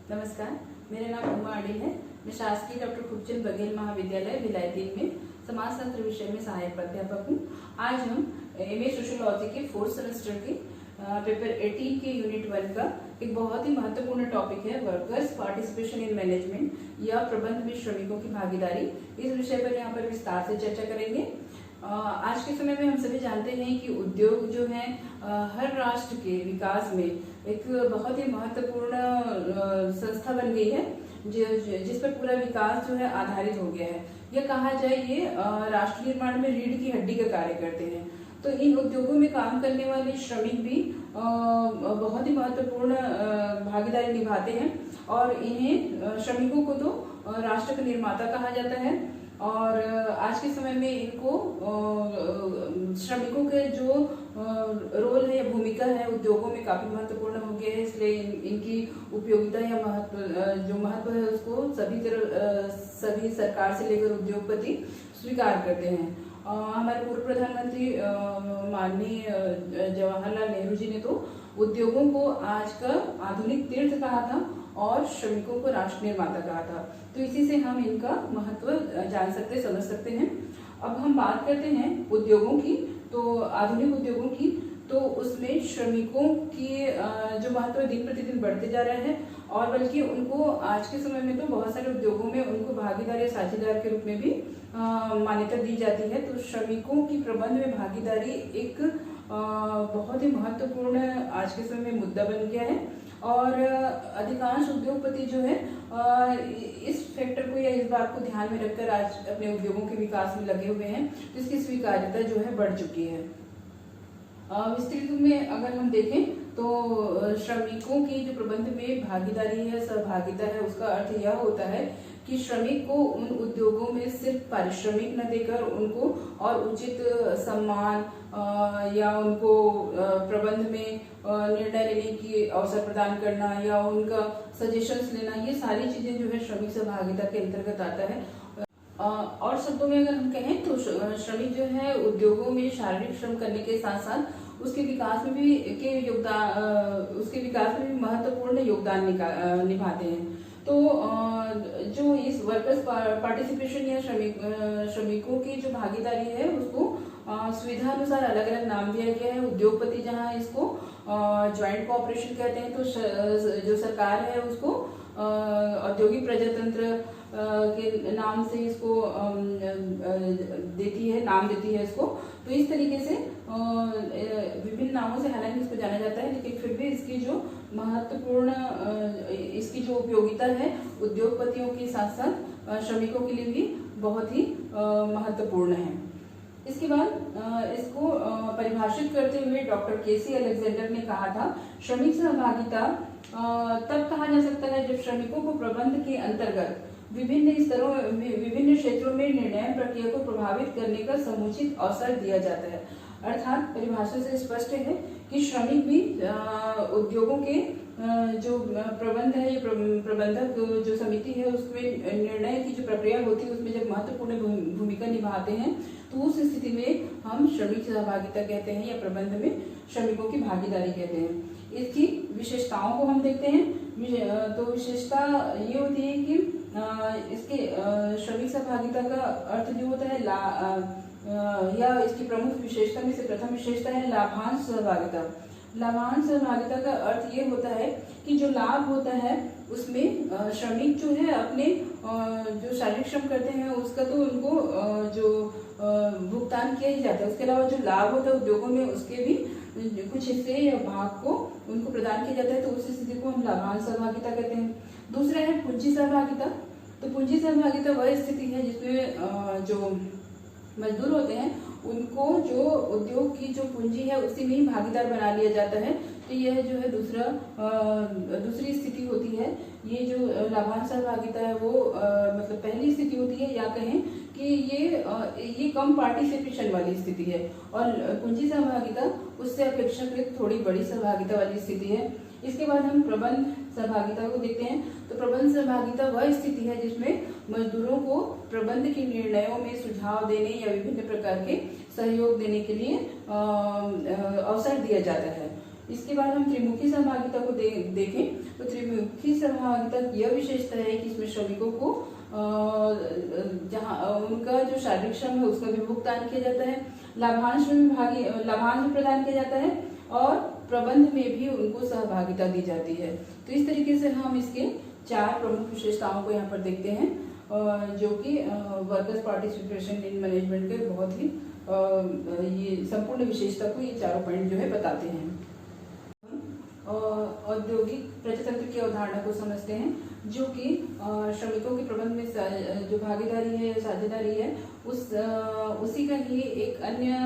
नमस्कार, मेरा नाम उमा अडिल है। मैं शासकीय डॉक्टर खूबचंद बघेल महाविद्यालय भिलाई 3 में समाजशास्त्र विषय में सहायक प्राध्यापक हूँ। आज हम एमए सोशियोलॉजी के 4th सेमेस्टर के पेपर 18 के यूनिट 1 का एक बहुत ही महत्वपूर्ण टॉपिक है वर्कर्स पार्टिसिपेशन इन मैनेजमेंट या प्रबंध में श्रमिकों की भागीदारी। इस विषय पर यहाँ पर विस्तार से चर्चा करेंगे। आज के समय में हम सभी जानते हैं कि उद्योग जो है हर राष्ट्र के विकास में एक बहुत ही महत्वपूर्ण संस्था बन गई है जिस पर पूरा विकास जो है आधारित हो गया है। यह कहा जाए ये राष्ट्र निर्माण में रीढ़ की हड्डी का कार्य करते हैं। तो इन उद्योगों में काम करने वाले श्रमिक भी बहुत ही महत्वपूर्ण भागीदारी निभाते हैं और इन्हें श्रमिकों को तो राष्ट्र का निर्माता कहा जाता है। और आज के समय में इनको श्रमिकों के जो रोल है या भूमिका है उद्योगों में काफी महत्वपूर्ण हो गया है, इसलिए इनकी उपयोगिता या महत्व है उसको सभी सरकार से लेकर उद्योगपति स्वीकार करते हैं। हमारे पूर्व प्रधानमंत्री माननीय जवाहरलाल नेहरू जी ने तो उद्योगों को आज का आधुनिक तीर्थ कहा था और श्रमिकों को राष्ट्र निर्माता कहा था। तो इसी से हम इनका महत्व जान सकते समझ सकते हैं। अब हम बात करते हैं उद्योगों की, तो आधुनिक उद्योगों की, तो उसमें श्रमिकों की जो महत्व दिन प्रतिदिन बढ़ते जा रहा है और बल्कि उनको आज के समय में तो बहुत सारे उद्योगों में उनको भागीदार या साझेदार के रूप में भी मान्यता दी जाती है। तो श्रमिकों की प्रबंध में भागीदारी एक बहुत ही महत्वपूर्ण आज के समय में मुद्दा बन गया है और अधिकांश उद्योगपति जो है इस फैक्टर को या इस बात को ध्यान में रखकर आज अपने उद्योगों के विकास में लगे हुए हैं। तो इसकी स्वीकार्यता जो है बढ़ चुकी है। विस्तृत में अगर हम देखें तो श्रमिकों की जो प्रबंध में भागीदारी है सहभागिता है उसका अर्थ यह होता है कि श्रमिक को उन उद्योगों में सिर्फ पारिश्रमिक न देकर उनको और उचित सम्मान या उनको प्रबंध में निर्णय लेने की अवसर प्रदान करना या उनका सजेशंस लेना, ये सारी चीजें जो है श्रमिक सहभागिता के अंतर्गत आता है। और शब्दों में अगर हम कहें तो श्रमिक जो है उद्योगों में शारीरिक श्रम करने के साथ साथ उसके विकास में भी महत्वपूर्ण योगदान निभाते हैं। तो जो इस वर्कर्स पार्टिसिपेशन या श्रमिकों की जो भागीदारी है उसको सुविधा अनुसार अलग अलग नाम दिया गया है। उद्योगपति जहां इसको ज्वाइंट कोऑपरेशन कहते हैं, तो जो सरकार है उसको औद्योगिक प्रजातंत्र के नाम से इसको नाम देती है इसको। तो इस तरीके से विभिन्न नामों से हालांकि इसको जाना जाता है, लेकिन फिर भी इसकी जो महत्वपूर्ण इसकी जो उपयोगिता है उद्योगपतियों के साथ साथ श्रमिकों के लिए भी बहुत ही महत्वपूर्ण है। इसके बाद इसको परिभाषित करते हुए डॉक्टर केसी अलेक्जेंडर ने कहा था, श्रमिक सहभागिता तब कहा जा सकता है जब श्रमिकों को प्रबंध के अंतर्गत विभिन्न क्षेत्रों में निर्णय प्रक्रिया को प्रभावित करने का समुचित अवसर दिया जाता है। अर्थात परिभाषा से स्पष्ट है कि श्रमिक भी उद्योगों के जो प्रबंध है या प्रबंधक जो समिति है उसमें निर्णय की जो प्रक्रिया होती है उसमें जब महत्वपूर्ण भूमिका निभाते हैं तो उस स्थिति में हम श्रमिक सहभागिता कहते हैं या प्रबंध में श्रमिकों की भागीदारी कहते हैं। इसकी विशेषताओं को हम देखते हैं। तो विशेषता ये होती है कि इसके श्रमिक सहभागिता का अर्थ जो होता है या इसकी प्रमुख विशेषता में से प्रथम विशेषता है लाभांश सहभागिता। लाभांश सहभागिता का अर्थ ये होता है कि जो लाभ होता है उसमें श्रमिक जो है अपने जो शारीरिक श्रम करते हैं उसका तो उनको जो भुगतान किया ही जाता है, उसके अलावा जो लाभ होता है उद्योगों में उसके भी कुछ हिस्से या भाग को उनको प्रदान किया जाता है। तो उस स्थिति को हम लाभांश सहभागिता कहते हैं। दूसरा है पूंजी सहभागिता। तो पूंजी सहभागिता वह स्थिति है जिसमें जो मजदूर होते हैं उनको जो उद्योग की जो पूंजी है उसी में ही भागीदार बना लिया जाता है। तो यह जो है दूसरी स्थिति होती है। ये जो लाभांश सहभागिता है वो मतलब पहली स्थिति होती है, या कहें कि ये कम पार्टिसिपेशन वाली स्थिति है और पूंजी सहभागिता उससे अपेक्षाकृत थोड़ी बड़ी सहभागिता वाली स्थिति है। इसके बाद हम प्रबंध सहभागिता को देखते हैं। तो प्रबंध सहभागिता वह स्थिति है जिसमें मजदूरों को प्रबंध के निर्णयों में सुझाव देने या विभिन्न प्रकार के सहयोग देने के लिए अवसर दिया जाता है। इसके बाद हम त्रिमुखी सहभागिता को देखें तो त्रिमुखी सहभागिता की यह विशेषता है कि इसमें श्रमिकों को जहाँ उनका जो शारीरिक श्रम है उसका भी भुगतान किया जाता है, लाभांश भी प्रदान किया जाता है और प्रबंध में भी उनको सहभागिता दी जाती है। तो इस तरीके से हम इसके 4 प्रमुख विशेषताओं को यहाँ पर देखते हैं, जो कि वर्कर्स पार्टिसिपेशन इन मैनेजमेंट के बहुत ही ये संपूर्ण विशेषता को ये चारों पॉइंट जो है बताते हैं। औद्योगिक प्रजातंत्र की अवधारणा को समझते हैं, जो कि श्रमिकों के प्रबंध में जो भागीदारी है, साझेदारी है, उसी का ही एक अन्य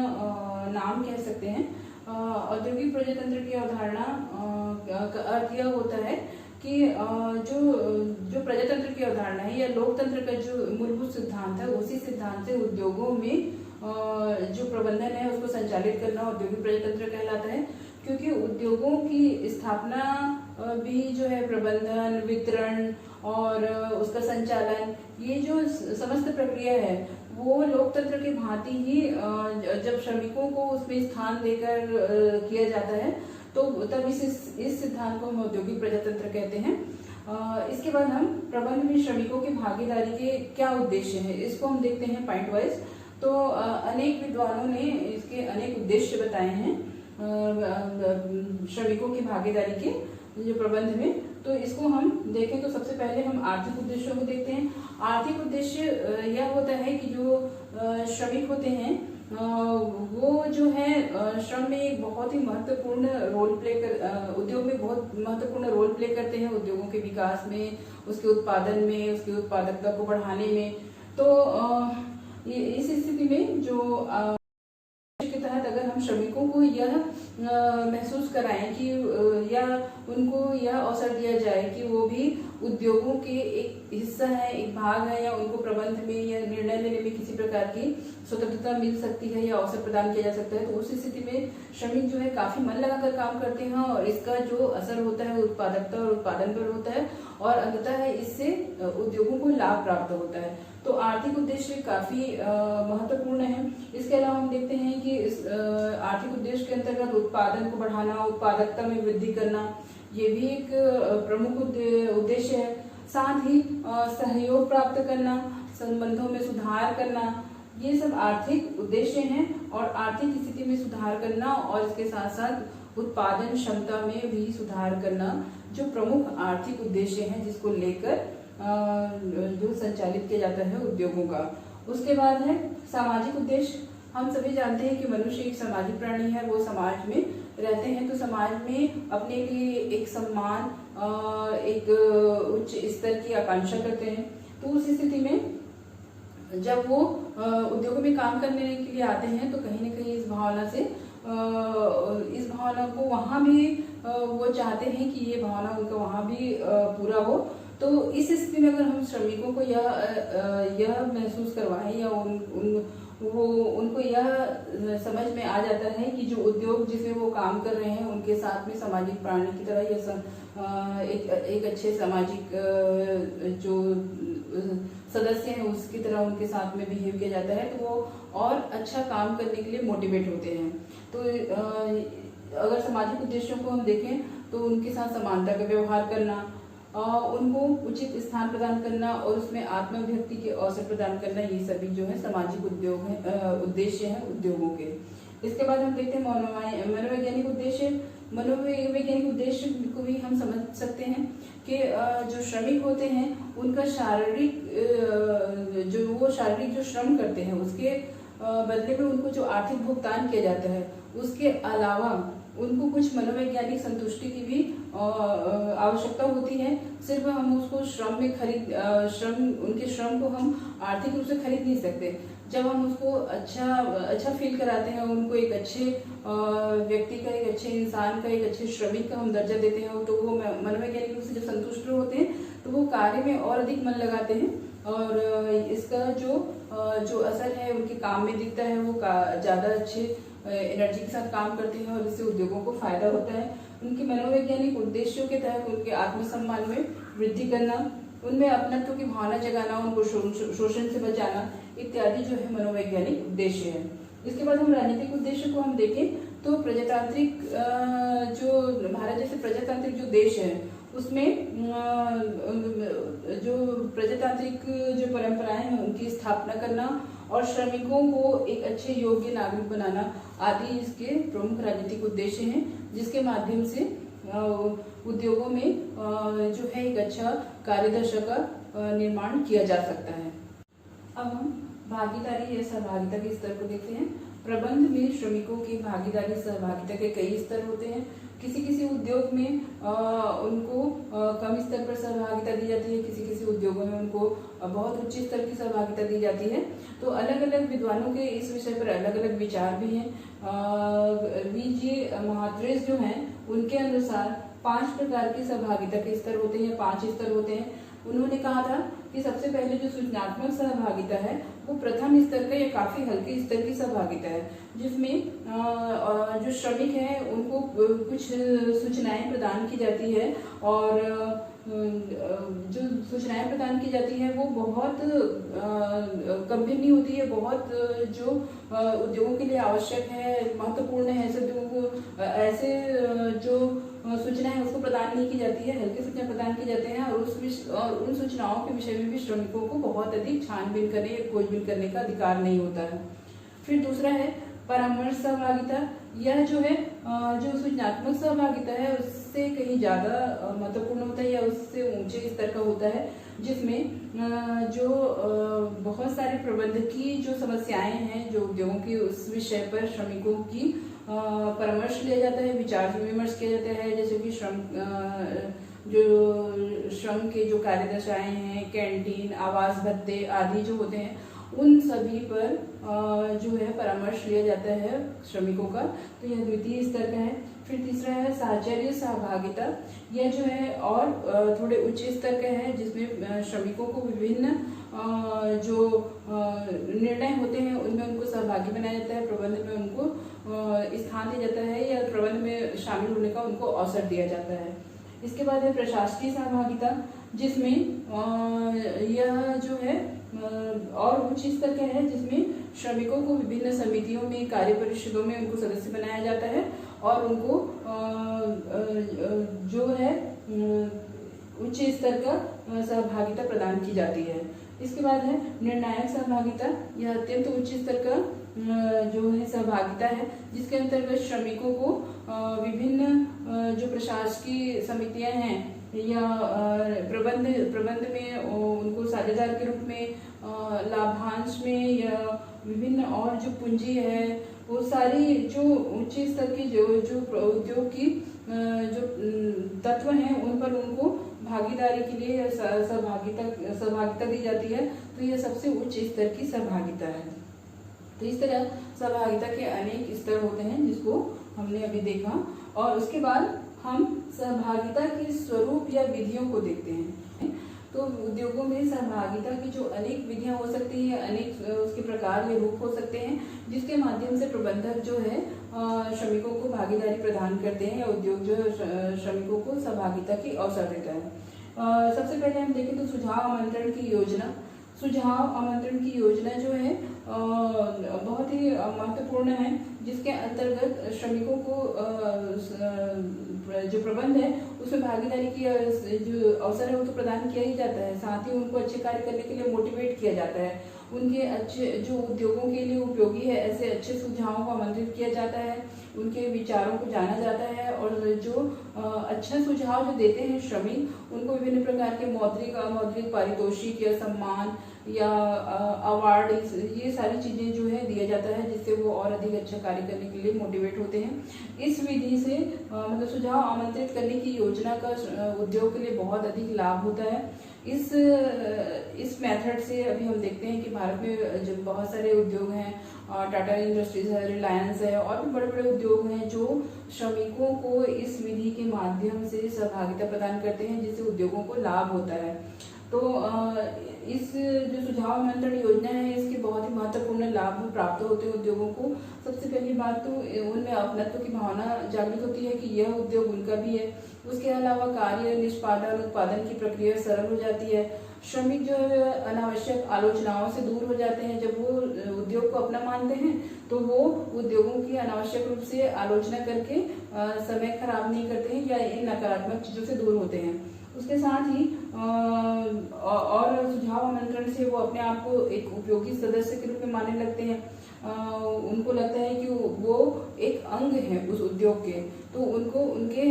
नाम कह सकते हैं। औद्योगिक प्रजातंत्र की अवधारणा का अर्थ यह होता है कि जो प्रजातंत्र की अवधारणा है या लोकतंत्र का जो मूलभूत सिद्धांत है, उसी सिद्धांत से उद्योगों में जो प्रबंधन है उसको संचालित करना औद्योगिक प्रजातंत्र कहलाता है। क्योंकि उद्योगों की स्थापना भी जो है प्रबंधन, वितरण और उसका संचालन, ये जो समस्त प्रक्रिया है वो लोकतंत्र के भांति ही जब श्रमिकों को उसमें स्थान देकर किया जाता है तो तब इस सिद्धांत को हम औद्योगिक प्रजातंत्र कहते हैं। इसके बाद हम प्रबंध में श्रमिकों की भागीदारी के क्या उद्देश्य हैं, इसको हम देखते हैं पॉइंट वाइज। तो अनेक विद्वानों ने इसके अनेक उद्देश्य बताए हैं श्रमिकों की भागीदारी के जो प्रबंध में। तो इसको हम देखें तो सबसे पहले हम आर्थिक उद्देश्यों को देखते हैं। आर्थिक उद्देश्य यह होता है कि जो श्रमिक होते हैं वो जो है श्रम में एक बहुत ही महत्वपूर्ण रोल प्ले कर उद्योग में बहुत महत्वपूर्ण रोल प्ले करते हैं, उद्योगों के विकास में, उसके उत्पादन में, उसकी उत्पादकता को बढ़ाने में। तो इस स्थिति में जो के तहत अगर हम श्रमिकों को यह महसूस कराएं कि या उनको यह अवसर दिया जाए कि वो भी उद्योगों के एक हिस्सा है, एक भाग है, या उनको प्रबंध में या निर्णय लेने में किसी प्रकार की स्वतंत्रता मिल सकती है या अवसर प्रदान किया जा सकता है, तो उस स्थिति में श्रमिक जो है काफी मन लगाकर काम करते हैं और इसका जो असर होता है उत्पादकता और उत्पादन पर होता है और अंततः इससे उद्योगों को लाभ प्राप्त होता है। तो आर्थिक उद्देश्य काफी महत्वपूर्ण है। इसके अलावा हम देखते हैं कि इस आर्थिक उद्देश्य के अंतर्गत उत्पादन को बढ़ाना, उत्पादकता में वृद्धि करना, ये भी एक प्रमुख उद्देश्य है। साथ ही सहयोग प्राप्त करना, संबंधों में सुधार करना, ये सब आर्थिक उद्देश्य हैं। और आर्थिक स्थिति में सुधार करना और इसके साथ साथ उत्पादन क्षमता में भी सुधार करना जो प्रमुख आर्थिक उद्देश्य हैं, जिसको लेकर जो संचालित किया जाता है उद्योगों का। उसके बाद है सामाजिक उद्देश्य। हम सभी जानते हैं कि मनुष्य एक सामाजिक प्राणी है, वो समाज में रहते हैं, तो समाज में अपने लिए एक सम्मान, एक उच्च स्तर की आकांक्षा करते हैं। तो उस स्थिति में जब वो उद्योगों में काम करने के लिए आते हैं तो कहीं न कहीं इस भावना को वहाँ भी वो चाहते हैं कि ये भावना उनका वहाँ भी पूरा हो। तो इस स्थिति में अगर हम श्रमिकों को यह महसूस करवाएं या उनको यह समझ में आ जाता है कि जो उद्योग जिसमें वो काम कर रहे हैं उनके साथ में सामाजिक प्राणी की तरह या एक अच्छे सामाजिक जो सदस्य हैं उसकी तरह उनके साथ में बिहेव किया जाता है, तो वो और अच्छा काम करने के लिए मोटिवेट होते हैं। तो अगर सामाजिक उद्देश्यों को हम देखें तो उनके साथ समानता का व्यवहार करना, उनको उचित स्थान प्रदान करना और उसमें आत्माभिव्यक्ति के अवसर प्रदान करना, ये सभी जो है सामाजिक उद्देश्य हैं उद्योगों के। इसके बाद हम देखते हैं मनोवैज्ञानिक उद्देश्य। मनोवैज्ञानिक उद्देश्य को भी हम समझ सकते हैं कि जो श्रमिक होते हैं उनका शारीरिक जो श्रम करते हैं उसके बदले में उनको जो आर्थिक भुगतान किया जाता है, उसके अलावा उनको कुछ मनोवैज्ञानिक संतुष्टि की भी आवश्यकता होती है। सिर्फ हम उसको उनके श्रम को हम आर्थिक रूप से खरीद नहीं सकते। जब हम उसको अच्छा फील कराते हैं, उनको एक अच्छे व्यक्ति का, एक अच्छे इंसान का, एक अच्छे श्रमिक का हम दर्जा देते हैं, तो वो मनोवैज्ञानिक रूप से जब संतुष्ट होते हैं तो वो कार्य में और अधिक मन लगाते हैं और इसका जो असर है उनके काम में दिखता है, वो ज्यादा अच्छे एनर्जी के साथ काम करते हैं और इससे उद्योगों को फायदा होता है। उनके मनोवैज्ञानिक उद्देश्यों के तहत उनके आत्मसम्मान में वृद्धि करना, उनमें अपनत्व की भावना जगाना, उनको शोषण से बचाना इत्यादि जो है मनोवैज्ञानिक उद्देश्य है। इसके बाद हम राजनीतिक उद्देश्य को हम देखें तो प्रजातांत्रिक जो भारत जैसे प्रजातांत्रिक जो देश है उसमें जो प्रजातांत्रिक जो परंपराएं हैं उनकी स्थापना करना और श्रमिकों को एक अच्छे योग्य नागरिक बनाना आदि इसके प्रमुख राजनीतिक उद्देश्य हैं, जिसके माध्यम से उद्योगों में जो है एक अच्छा कार्यदशा का निर्माण किया जा सकता है। अब हम भागीदारी या सहभागिता के स्तर को देखते हैं। प्रबंध में श्रमिकों की भागीदारी सहभागिता के कई स्तर होते हैं। किसी किसी उद्योग में उनको कम स्तर पर सहभागिता दी जाती है, किसी किसी उद्योगों में उनको बहुत उच्च स्तर की सहभागिता दी जाती है। तो अलग अलग विद्वानों के इस विषय पर अलग अलग विचार भी हैं। वीजी महात्रेस जो हैं उनके अनुसार 5 प्रकार की सहभागिता के स्तर होते हैं, 5 स्तर होते हैं। उन्होंने कहा था कि सबसे पहले जो सूचनात्मक सहभागिता है वो प्रथम स्तर का या काफी हल्के स्तर की सहभागिता है, जिसमें जो श्रमिक हैं उनको कुछ सूचनाएं प्रदान की जाती है और जो सूचनाएं प्रदान की जाती है वो बहुत गंभीर नहीं होती है, बहुत जो उद्योगों के लिए आवश्यक है, महत्वपूर्ण है, ऐसे उद्योगों को ऐसे जो सूचना है उसको प्रदान नहीं की जाती है, हल्के सूचना प्रदान की जाते हैं और उन सूचनाओं के विषय में भी श्रमिकों को बहुत अधिक छानबीन करने या खोजबीन करने का अधिकार नहीं होता है। फिर दूसरा है परामर्श सहभागिता। यह जो है जो सूचनात्मक सहभागिता है उससे कहीं ज्यादा महत्वपूर्ण होता है या उससे ऊंचे स्तर का होता है, जिसमें जो बहुत सारे प्रबंधकीय जो समस्याएं हैं जो उद्योगों की उस विषय पर श्रमिकों की परामर्श लिया जाता है, विचार विमर्श किया जाता है। जैसे कि श्रम के जो कार्यदशाएं हैं, कैंटीन, आवास भत्ते आदि जो होते हैं उन सभी पर जो है परामर्श लिया जाता है श्रमिकों का। तो यह द्वितीय स्तर का है। फिर तीसरा है साहचर्य सहभागिता। यह जो है और थोड़े उच्च स्तर का है, जिसमें श्रमिकों को विभिन्न जो निर्णय होते हैं उनमें उनको सहभागी बनाया जाता है, प्रबंध में उनको स्थान दिया जाता है या प्रबंध में शामिल होने का उनको अवसर दिया जाता है। इसके बाद है प्रशासकीय सहभागिता, जिसमें यह जो है और उच्च स्तर का है, जिसमें श्रमिकों को विभिन्न समितियों में, कार्य परिषदों में उनको सदस्य बनाया जाता है और उनको जो है उच्च स्तर का सहभागिता प्रदान की जाती है। इसके बाद है निर्णायक सहभागिता। यह अत्यंत उच्च स्तर का जो है सहभागिता है, जिसके अंतर्गत श्रमिकों को विभिन्न जो प्रशासकीय समितियां हैं या प्रबंध में उनको साझेदार के रूप में, लाभांश में या विभिन्न और जो पूंजी है वो सारी जो उच्च स्तर की जो उद्योग की जो तत्व हैं उन पर उनको भागीदारी के लिए सहभागिता दी जाती है। तो यह सबसे उच्च स्तर की सहभागिता है। तो इस तरह सहभागिता के अनेक स्तर होते हैं जिसको हमने अभी देखा, और उसके बाद हम सहभागिता के स्वरूप या विधियों को देखते हैं। तो उद्योगों में सहभागिता की जो अनेक विधियां हो सकती हैं, अनेक उसके प्रकार या रूप हो सकते हैं, जिसके माध्यम से प्रबंधक जो है श्रमिकों को भागीदारी प्रदान करते हैं या उद्योग जो श्रमिकों को सहभागिता की अवसर देता है। सबसे पहले हम देखें तो सुझाव आमंत्रण की योजना। सुझाव आमंत्रण की योजना जो है बहुत ही महत्वपूर्ण है, जिसके अंतर्गत श्रमिकों को जो प्रबंध है उसमें भागीदारी की जो अवसर है वो तो प्रदान किया ही जाता है, साथ ही उनको अच्छे कार्य करने के लिए मोटिवेट किया जाता है। उनके अच्छे जो उद्योगों के लिए उपयोगी है ऐसे अच्छे सुझावों को आमंत्रित किया जाता है, उनके विचारों को जाना जाता है और जो अच्छा सुझाव जो देते हैं श्रमिक उनको विभिन्न प्रकार के मौद्रिक अमौद्रिक पारितोषिक या सम्मान या अवार्ड, ये सारी चीजें जो है दिया जाता है, जिससे वो और अधिक अच्छा कार्य करने के लिए मोटिवेट होते हैं। इस विधि से मतलब सुझाव आमंत्रित करने की योजना का उद्योग के लिए बहुत अधिक लाभ होता है। इस मेथड से अभी हम देखते हैं कि भारत में जो बहुत सारे उद्योग हैं, टाटा इंडस्ट्रीज है, रिलायंस है और भी बड़े बड़े उद्योग हैं जो श्रमिकों को इस विधि के माध्यम से सहभागिता प्रदान करते हैं, जिससे उद्योगों को लाभ होता है। तो इस जो सुझाव आमंत्रण योजना है इसके बहुत ही महत्वपूर्ण लाभ प्राप्त होते हैं उद्योगों को। सबसे पहली बात तो उनमें अपनत्व की भावना जागृत होती है कि यह उद्योग उनका भी है। उसके अलावा कार्य निष्पादन उत्पादन की प्रक्रिया सरल हो जाती है। श्रमिक जो है अनावश्यक आलोचनाओं से दूर हो जाते हैं। जब वो उद्योग को अपना मानते हैं तो वो उद्योगों की अनावश्यक रूप से आलोचना करके समय खराब नहीं करते हैं या इन नकारात्मक चीजों से दूर होते हैं। उसके साथ ही और सुझाव आमंत्रण से वो अपने आप को एक उपयोगी सदस्य के रूप में मानने लगते हैं। उनको लगता है कि वो एक अंग है उस उद्योग के, तो उनको उनके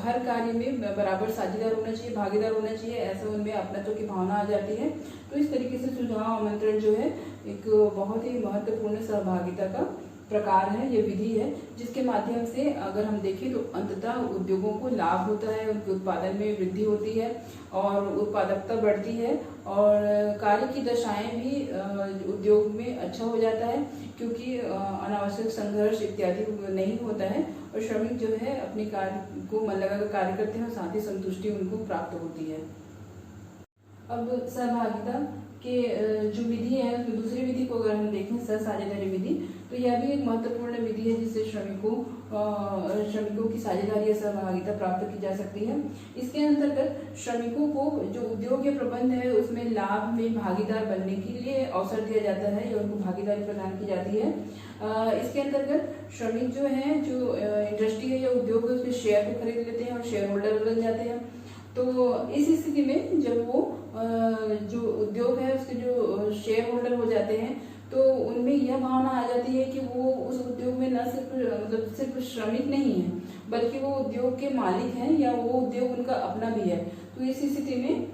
हर कार्य में बराबर साझेदार होना चाहिए, भागीदार होना चाहिए, ऐसा उनमें अपनत्व की भावना आ जाती है। तो इस तरीके से सुझाव आमंत्रण जो है एक बहुत ही महत्वपूर्ण सहभागिता का प्रकार है, ये विधि है जिसके माध्यम से अगर हम देखें तो अंततः उद्योगों को लाभ होता है, उनके उत्पादन में वृद्धि होती है और उत्पादकता बढ़ती है और कार्य की दशाएं भी उद्योग में अच्छा हो जाता है क्योंकि अनावश्यक संघर्ष इत्यादि नहीं होता है और श्रमिक जो है अपने कार्य को मन लगाकर कार्य करते हैं और साथ ही संतुष्टि उनको प्राप्त होती है। अब सहभागिता के जो विधि है उसमें दूसरी विधि को अगर हम देखें सहसाझेदारी विधि, तो यह भी एक महत्वपूर्ण विधि है जिससे श्रमिकों की साझेदारी या सहभागिता प्राप्त की जा सकती है। इसके अंतर्गत श्रमिकों को जो उद्योग या प्रबंध है उसमें लाभ में भागीदार बनने के लिए अवसर दिया जाता है या उनको भागीदारी प्रदान की जाती है। इसके अंतर्गत श्रमिक जो है जो इंडस्ट्री है या उद्योग है उसके शेयर को खरीद लेते हैं और शेयर होल्डर बन जाते हैं। तो इस स्थिति में जब वो जो उद्योग है उसके जो शेयर होल्डर हो जाते हैं तो उनमें यह भावना आ जाती है कि वो उस उद्योग में न सिर्फ श्रमिक नहीं है बल्कि वो उद्योग के मालिक हैं या वो उद्योग उनका अपना भी है। तो इस स्थिति में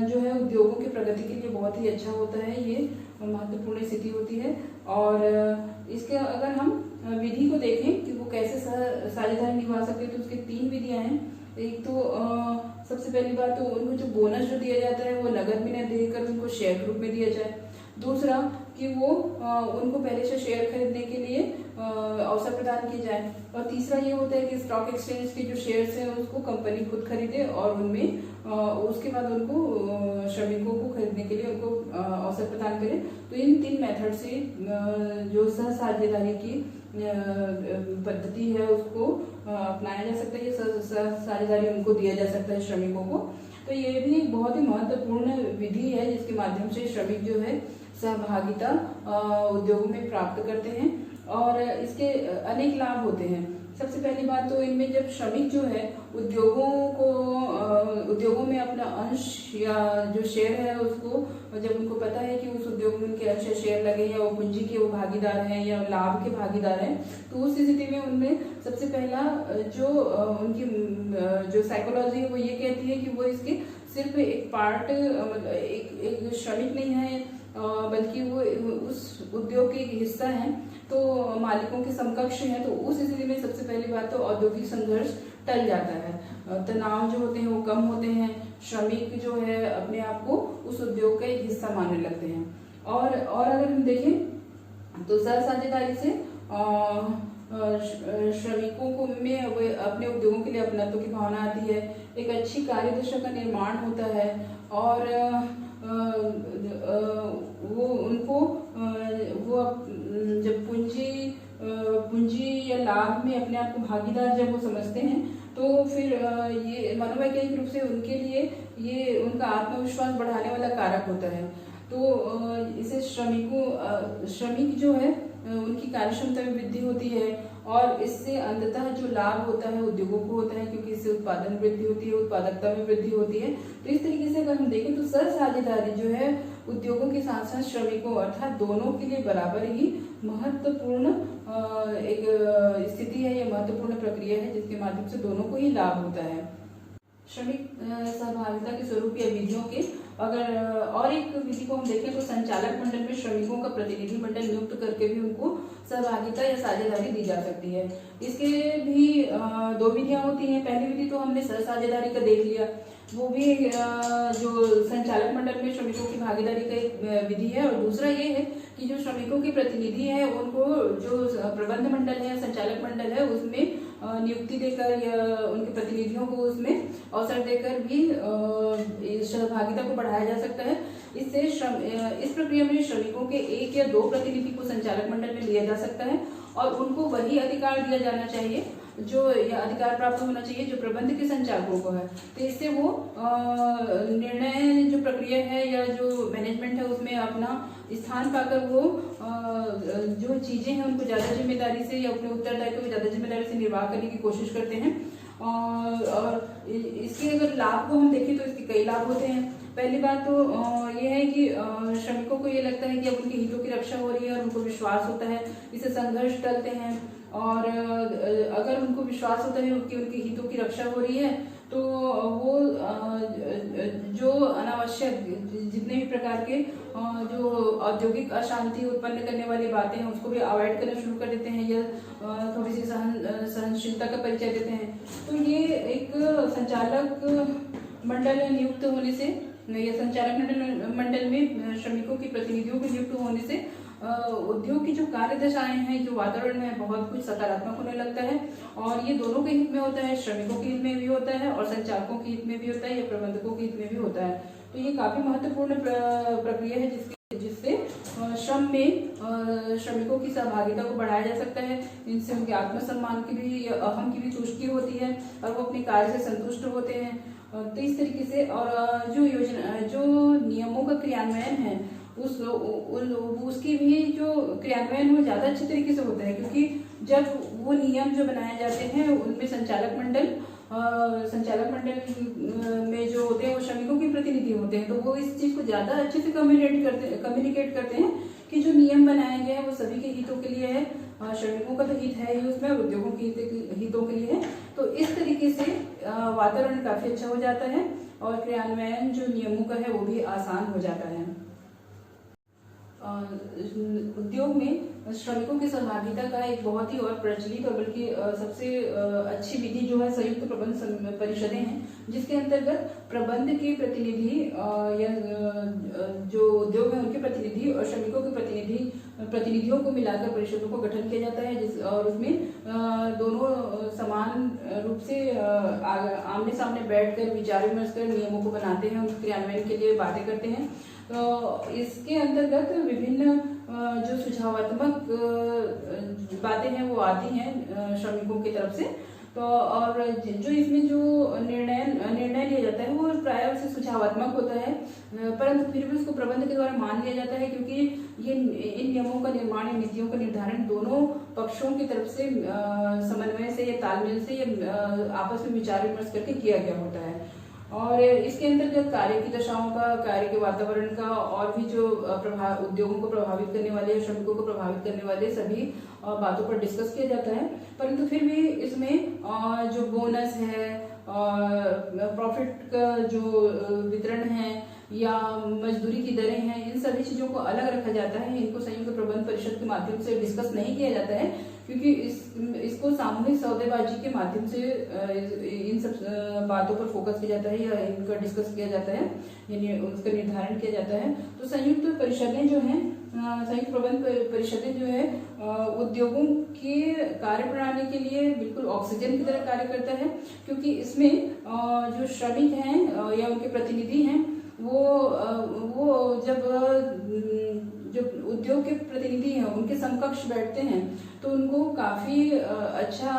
जो है उद्योगों की प्रगति के लिए बहुत ही अच्छा होता है, ये महत्वपूर्ण स्थिति होती है। और इसके अगर हम विधि को देखें कि वो कैसे साझेदारी निभा सकते हैं तो उसकी 3 विधियां हैं। एक तो सबसे पहली बात तो उनको जो बोनस जो दिया जाता है वो नगद में न देकर उनको शेयर के रूप में दिया जाए। दूसरा कि वो उनको पहले से शेयर खरीदने के लिए अवसर प्रदान किए जाए। और तीसरा ये होता है कि स्टॉक एक्सचेंज के जो शेयर्स हैं उसको कंपनी खुद खरीदे और उनमें उसके बाद उनको श्रमिकों को खरीदने के लिए उनको अवसर प्रदान करे। तो इन 3 मेथड से जो सहसाझेदारी की पद्धति है उसको अपनाया जा सकता है, ये साझेदारी उनको दिया जा सकता है श्रमिकों को। तो ये भी एक बहुत ही महत्वपूर्ण विधि है जिसके माध्यम से श्रमिक जो है सहभागिता उद्योगों में प्राप्त करते हैं और इसके अनेक लाभ होते हैं। सबसे पहली बात तो इनमें जब श्रमिक जो है उद्योगों में अपना अंश या जो शेयर है उसको जब उनको पता है कि उस उद्योग में उनके अंश शेयर लगे या वो पूंजी के वो भागीदार हैं या लाभ के भागीदार हैं, तो उस स्थिति में उनमें सबसे पहला जो उनकी जो साइकोलॉजी है वो ये कहती है कि वो इसके सिर्फ एक पार्ट एक श्रमिक नहीं है बल्कि वो उस उद्योग के एक हिस्सा है, तो मालिकों के समकक्ष है। तो उस स्थिति में सबसे पहली बात तो औद्योगिक संघर्ष टल जाता है, तनाव जो होते हैं वो कम होते हैं, श्रमिक जो है अपने आप को उस उद्योग का एक हिस्सा मानने लगते हैं। और अगर हम देखें तो सहसाझेदारी से श्रमिकों को में अपने उद्योगों के लिए अपनत्व की भावना आती है, एक अच्छी कार्यदशा का निर्माण होता है और वो उनको वो जब पूंजी या लाभ में अपने आप को भागीदार जब वो समझते हैं तो फिर ये मनोवैज्ञानिक रूप से उनके लिए ये उनका आत्मविश्वास बढ़ाने वाला कारक होता है। तो इसे श्रमिक जो है उनकी कार्यक्षमता में वृद्धि होती है और इससे अंततः जो लाभ होता है उद्योगों को होता है क्योंकि इससे उत्पादन वृद्धि होती है, उत्पादकता में वृद्धि होती है। तो इस तरीके से अगर हम देखें तो सहसाझेदारी जो है उद्योगों के साथ साथ श्रमिकों अर्थात दोनों के लिए बराबर ही महत्वपूर्ण एक स्थिति है, ये महत्वपूर्ण प्रक्रिया है जिसके माध्यम से दोनों को ही लाभ होता है। श्रमिक सहभागिता के स्वरूप या विधियों के अगर और एक विधि को हम देखें तो संचालक मंडल में श्रमिकों का प्रतिनिधि मंडल नियुक्त करके भी उनको सहभागिता या साझेदारी दी जा सकती है। इसके भी 2 विधियां होती हैं। पहली विधि तो हमने सहसाझेदारी का देख लिया, वो भी जो संचालक मंडल में श्रमिकों की भागीदारी का एक विधि है। और दूसरा ये है कि जो श्रमिकों के प्रतिनिधि है उनको जो प्रबंध मंडल है, संचालक मंडल है, उसमें नियुक्ति देकर या उनके प्रतिनिधियों को उसमें अवसर देकर भी सहभागिता को बढ़ाया जा सकता है। इससे इस प्रक्रिया में श्रमिकों के 1 या 2 प्रतिनिधि को संचालक मंडल में लिया जा सकता है और उनको वही अधिकार दिया जाना चाहिए जो या अधिकार प्राप्त होना चाहिए जो प्रबंध के संचालकों को है। तो इससे वो निर्णय जो प्रक्रिया है या जो मैनेजमेंट है उसमें अपना स्थान पाकर वो जो चीजें हैं उनको ज्यादा जिम्मेदारी से या अपने उत्तरदायित्व को ज्यादा जिम्मेदारी से निर्वाह करने की कोशिश करते हैं। और इसके अगर लाभ को हम देखें तो इसके कई लाभ होते हैं। पहली बात तो ये है कि श्रमिकों को ये लगता है कि अब उनके हितों की रक्षा हो रही है और उनको विश्वास होता है, इससे संघर्ष टलते हैं। और अगर उनको विश्वास होता है कि उनके हितों की रक्षा हो रही है तो वो जो अनावश्यक जितने भी प्रकार के जो औद्योगिक अशांति उत्पन्न करने वाली बातें हैं उसको भी अवॉइड करना शुरू कर देते हैं या थोड़ी सी सहनशीलता का परिचय देते हैं। तो ये एक संचालक मंडल नियुक्त होने से या संचालक मंडल में श्रमिकों के प्रतिनिधियों को नियुक्त होने से उद्योग की जो कार्य दशाएं हैं, जो वातावरण है, बहुत कुछ सकारात्मक होने लगता है और ये दोनों के हित में होता है, श्रमिकों के हित में भी होता है और संचालकों के हित में भी होता है या प्रबंधकों के हित में भी होता है। तो ये काफी महत्वपूर्ण प्रक्रिया है जिससे श्रम में श्रमिकों की सहभागिता को बढ़ाया जा सकता है। इनसे उनके आत्मसम्मान की भी अहम की भी तुष्टि होती है और वो अपने कार्य से संतुष्ट होते हैं। तो इस तरीके से और जो नियमों का क्रियान्वयन है उसकी भी जो क्रियान्वयन वो ज्यादा अच्छे तरीके से होता है, क्योंकि जब वो नियम जो बनाए जाते हैं उनमें संचालक मंडल में जो होते हैं वो श्रमिकों के प्रतिनिधि होते हैं, तो वो इस चीज को ज्यादा अच्छे से कम्युनिकेट करते हैं कि जो नियम बनाए गए हैं वो सभी के हितों के लिए है, श्रमिकों का तो हित है ही उसमें, उद्योगों के हितों के लिए है। तो इस तरीके से वातावरण काफी अच्छा हो जाता है और क्रियान्वयन जो नियमों का है वो भी आसान हो जाता है। उद्योग में श्रमिकों की सहभागिता का एक बहुत ही और प्रचलित और बल्कि सबसे अच्छी विधि जो है संयुक्त प्रबंध परिषदें हैं, जिसके अंतर्गत प्रबंध के प्रतिनिधि या जो उद्योग है उनके प्रतिनिधि और श्रमिकों के प्रतिनिधियों को मिलाकर परिषदों को गठन किया जाता है और उसमें दोनों समान रूप से आमने सामने बैठकर विचार विमर्श कर नियमों को बनाते हैं, उनके क्रियान्वयन के लिए बातें करते हैं। तो इसके अंतर्गत विभिन्न जो सुझावात्मक बातें हैं वो आती हैं श्रमिकों की तरफ से। तो और जो इसमें जो निर्णय लिया जाता है वो प्रायः से सुझावात्मक होता है, परंतु फिर भी उसको प्रबंध के द्वारा मान लिया जाता है, क्योंकि ये इन नियमों का निर्माण या नीतियों का निर्धारण दोनों पक्षों की तरफ से समन्वय से या तालमेल से या आपस में विचार विमर्श करके किया गया होता है। और इसके अंतर्गत कार्य की दशाओं का, कार्य के वातावरण का और भी जो उद्योगों को प्रभावित करने वाले, श्रमिकों को प्रभावित करने वाले सभी बातों पर डिस्कस किया जाता है। परंतु फिर भी इसमें जो बोनस है, प्रॉफिट का जो वितरण है या मजदूरी की दरें हैं, इन सभी चीजों को अलग रखा जाता है। इनको संयुक्त प्रबंध परिषद के माध्यम से डिस्कस नहीं किया जाता है, क्योंकि इसको सामूहिक सौदेबाजी के माध्यम से इन सब बातों पर फोकस किया जाता है या इनका डिस्कस किया जाता है, यानी उसका निर्धारण किया जाता है। तो संयुक्त परिषदें जो हैं, संयुक्त प्रबंध परिषदें जो है उद्योगों के कार्य प्रणाली के लिए बिल्कुल ऑक्सीजन की तरह कार्य करता है, क्योंकि इसमें जो श्रमिक हैं या उनके प्रतिनिधि हैं वो जब जो उद्योग के प्रतिनिधि हैं उनके समकक्ष बैठते हैं तो उनको काफी अच्छा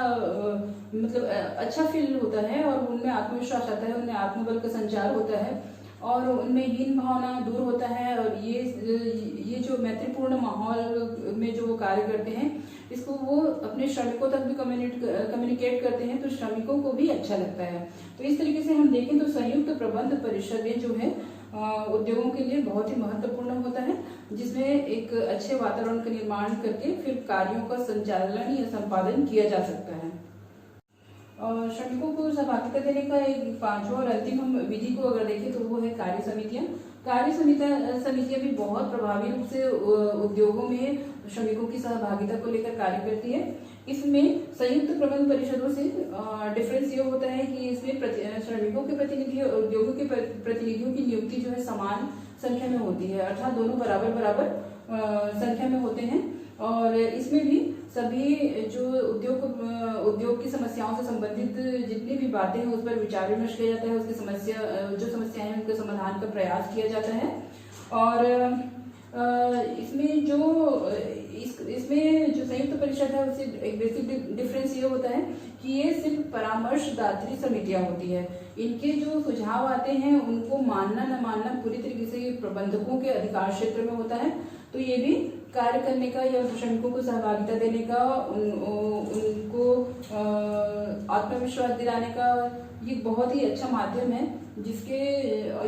मतलब अच्छा फील होता है और उनमें आत्मविश्वास आता है, उनमें आत्मबल का संचार होता है और उनमें हीन भावना दूर होता है। और ये जो मैत्रीपूर्ण माहौल में जो वो कार्य करते हैं इसको वो अपने श्रमिकों तक भी कम्युनिकेट करते हैं, तो श्रमिकों को भी अच्छा लगता है। तो इस तरीके से हम देखें तो संयुक्त प्रबंध परिषदें जो है उद्योगों के लिए बहुत ही महत्वपूर्ण होता है, जिसमें एक अच्छे वातावरण का निर्माण करके फिर कार्यों का संचालन या संपादन किया जा सकता है। और श्रमिकों को सहभागिता देने का एक पांचवा और अंतिम हम विधि को अगर देखें तो वो है कार्य समितियां। कार्य समितियां भी बहुत प्रभावी रूप से उद्योगों में श्रमिकों की सहभागिता को लेकर कार्य करती है। इसमें संयुक्त प्रबंध परिषदों से डिफरेंस ये होता है कि इसमें श्रमिकों के प्रतिनिधि और उद्योगों के प्रतिनिधियों की नियुक्ति जो है समान संख्या में होती है, अर्थात दोनों बराबर संख्या में होते हैं। और इसमें भी सभी जो उद्योग की समस्याओं से संबंधित जितनी भी बातें हैं उस पर विचार विमर्श किया जाता है, उसकी जो समस्याएं हैं उनका समाधान का प्रयास किया जाता है। और इसमें जो संयुक्त परिषद है उससे एक बेसिक डिफरेंस ये होता है कि ये सिर्फ परामर्शदात्री समितियां होती है। इनके जो सुझाव आते हैं उनको मानना न मानना पूरी तरीके से प्रबंधकों के अधिकार क्षेत्र में होता है। तो ये भी कार्य करने का या श्रमिकों को सहभागिता देने का, उनको आत्मविश्वास दिलाने का ये बहुत ही अच्छा माध्यम है, जिसके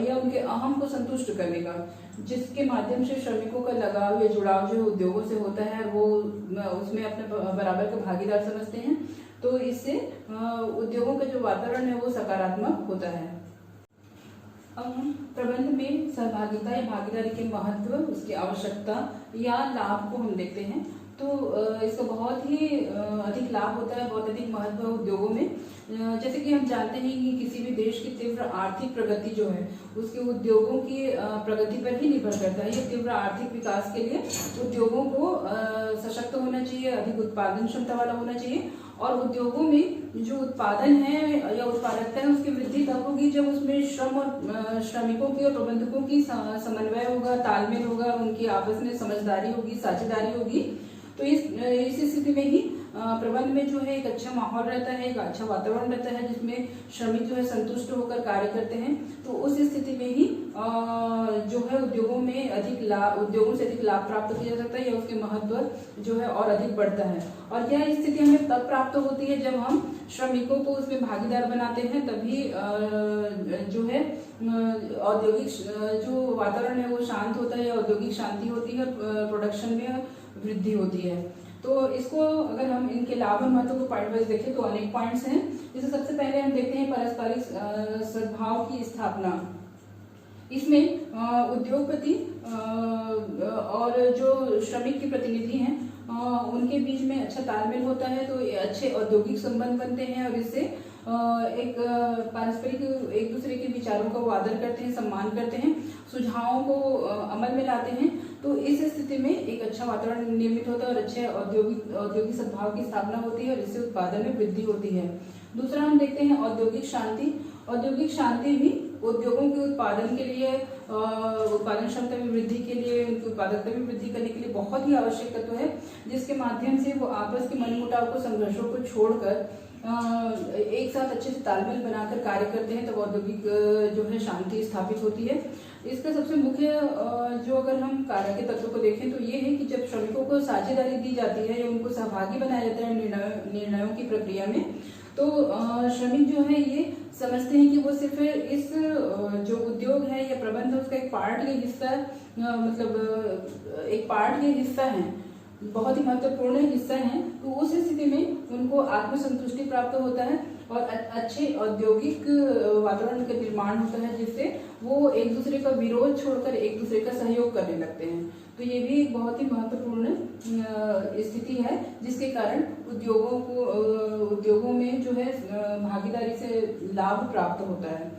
या उनके अहम को संतुष्ट करने का, जिसके माध्यम से श्रमिकों का लगाव या जुड़ाव जो उद्योगों से होता है वो उसमें अपने बराबर का भागीदार समझते हैं। तो इससे उद्योगों का जो वातावरण है वो सकारात्मक होता है। अब हम प्रबंध में सहभागिता या भागीदारी के महत्व, उसकी आवश्यकता या लाभ को हम देखते हैं। तो इसका बहुत ही अधिक लाभ होता है, बहुत अधिक महत्व है उद्योगों में। जैसे कि हम जानते हैं कि किसी भी देश की तीव्र आर्थिक प्रगति जो है उसके उद्योगों की प्रगति पर ही निर्भर करता है। ये तीव्र आर्थिक विकास के लिए उद्योगों को सशक्त होना चाहिए, अधिक उत्पादन क्षमता वाला होना चाहिए। और उद्योगों में जो उत्पादन है या उत्पादकता है उसकी वृद्धि तब होगी जब उसमें श्रम और श्रमिकों की और प्रबंधकों की समन्वय होगा, तालमेल होगा, उनकी आपस में समझदारी होगी, साझेदारी होगी। तो इस स्थिति में ही प्रबंध में जो है एक अच्छा माहौल रहता है, एक अच्छा वातावरण रहता है, जिसमें श्रमिक जो है संतुष्ट होकर कार्य करते हैं। तो उस स्थिति में ही जो है उद्योगों से अधिक लाभ प्राप्त किया जा सकता है या उसके महत्व जो है और अधिक बढ़ता है। और यह स्थिति हमें तब प्राप्त होती है जब हम श्रमिकों को उसमें भागीदार बनाते हैं, तभी जो है औद्योगिक जो वातावरण है वो शांत होता है, औद्योगिक शांति होती है, प्रोडक्शन में वृद्धि होती है। तो इसको अगर हम इनके लाभ और महत्व को पॉइंट वाइज देखें तो अनेक पॉइंट्स हैं। जैसे सबसे पहले हम देखते हैं पारस्परिक सद्भाव की स्थापना। इसमें उद्योगपति और जो श्रमिक के प्रतिनिधि हैं उनके बीच में अच्छा तालमेल होता है, तो अच्छे औद्योगिक संबंध बनते हैं और इससे एक पारस्परिक एक दूसरे के विचारों का वो आदर करते हैं, सम्मान करते हैं, सुझावों को अमल में लाते हैं। तो इस स्थिति में एक अच्छा वातावरण निर्मित होता है और अच्छे औद्योगिक सद्भाव की स्थापना होती है और इससे उत्पादन में वृद्धि होती है। दूसरा हम देखते हैं औद्योगिक शांति। औद्योगिक शांति भी उद्योगों के उत्पादन के लिए, उत्पादन क्षमता में वृद्धि के लिए, उनकी उत्पादकता में वृद्धि करने के लिए बहुत ही आवश्यक तत्व है, जिसके माध्यम से वो आपस के मनमुटाव को, संघर्षों को छोड़कर एक साथ अच्छे से तालमेल बनाकर कार्य करते हैं, तब औद्योगिक जो है शांति स्थापित होती है। इसका सबसे मुख्य जो अगर हम कार्य के तत्व को देखें तो ये है कि जब श्रमिकों को साझेदारी दी जाती है या उनको सहभागी बनाया जाता है निर्णयों की प्रक्रिया में, तो श्रमिक जो है ये समझते हैं कि वो सिर्फ इस जो उद्योग है या प्रबंध है उसका एक पार्ट के हिस्सा, मतलब एक पार्ट के हिस्सा है, बहुत ही महत्वपूर्ण हिस्सा है। तो उस स्थिति में उनको आत्मसंतुष्टि प्राप्त होता है और अच्छे औद्योगिक वातावरण का निर्माण होता है, जिससे वो एक दूसरे का विरोध छोड़कर एक दूसरे का सहयोग करने लगते हैं। तो ये भी एक बहुत ही महत्वपूर्ण स्थिति है, जिसके कारण उद्योगों में जो है भागीदारी से लाभ प्राप्त होता है।